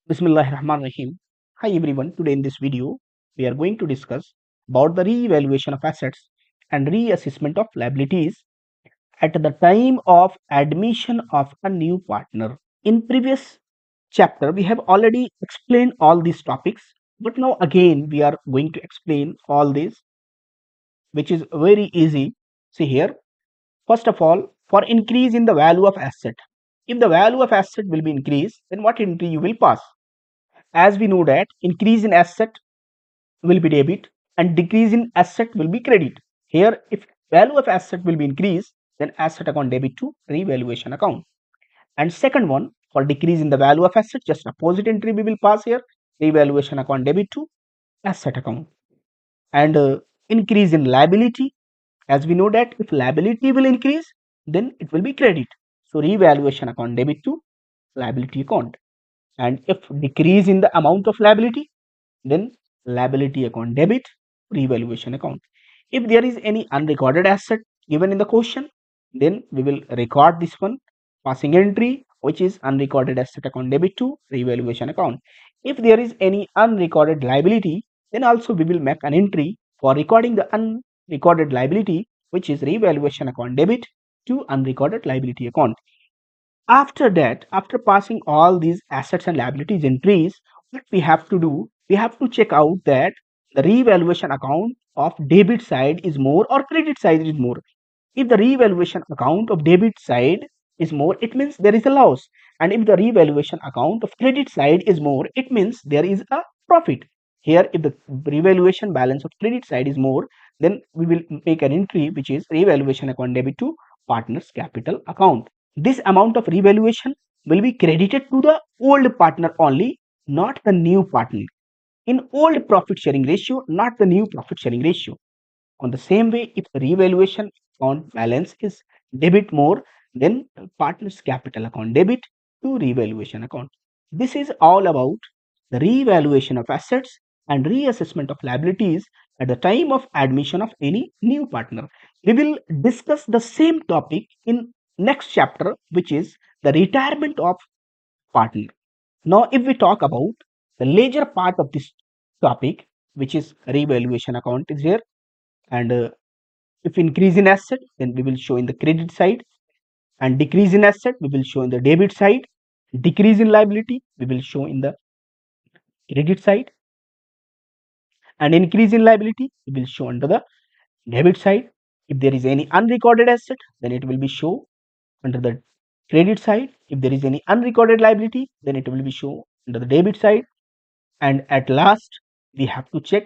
Bismillahirrahmanirrahim. Hi everyone. Today in this video, we are going to discuss about the reevaluation of assets and reassessment of liabilities at the time of admission of a new partner. In previous chapter, we have already explained all these topics, but now again we are going to explain all this, which is very easy. See here. First of all, for increase in the value of asset. If the value of asset will be increased, then what entry you will pass? As we know that increase in asset will be debit and decrease in asset will be credit. Here, if value of asset will be increased, then asset account debit to revaluation account. And second one, for decrease in the value of asset, just opposite entry we will pass here, revaluation account debit to asset account. And increase in liability, as we know that if liability will increase, then it will be credit. So revaluation account debit to liability account. And if decrease in the amount of liability, then liability account debit, revaluation account. If there is any unrecorded asset given in the question, then we will record this one, passing entry, which is unrecorded asset account debit to revaluation account. If there is any unrecorded liability, then also we will make an entry for recording the unrecorded liability, which is revaluation account debit to unrecorded liability account. After that, after passing all these assets and liabilities entries, what we have to do, we have to check out that the revaluation account of debit side is more or credit side is more. If the revaluation account of debit side is more, it means there is a loss. And if the revaluation account of credit side is more, it means there is a profit. Here, if the revaluation balance of credit side is more, then we will make an entry which is revaluation account debit to partner's capital account. This amount of revaluation will be credited to the old partner only, not the new partner. In old profit sharing ratio, not the new profit sharing ratio. On the same way, if the revaluation account balance is debit more, then partner's capital account debit to revaluation account. This is all about the revaluation of assets and reassessment of liabilities at the time of admission of any new partner. We will discuss the same topic in next chapter, which is the retirement of partner. Now, if we talk about the major part of this topic, which is revaluation account is here, and if increase in asset, then we will show in the credit side, and decrease in asset we will show in the debit side, decrease in liability we will show in the credit side, and increase in liability we will show under the debit side. If there is any unrecorded asset, then it will be shown under the credit side. If there is any unrecorded liability, then it will be shown under the debit side. And at last, we have to check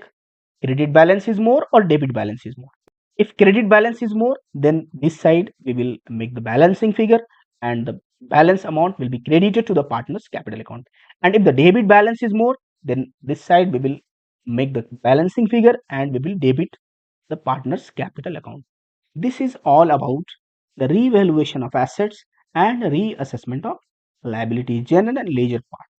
credit balance is more or debit balance is more. If credit balance is more, then this side we will make the balancing figure and the balance amount will be credited to the partner's capital account. And if the debit balance is more, then this side we will make the balancing figure and we will debit the partner's capital account. This is all about the revaluation of assets and reassessment of liabilities, general and ledger part.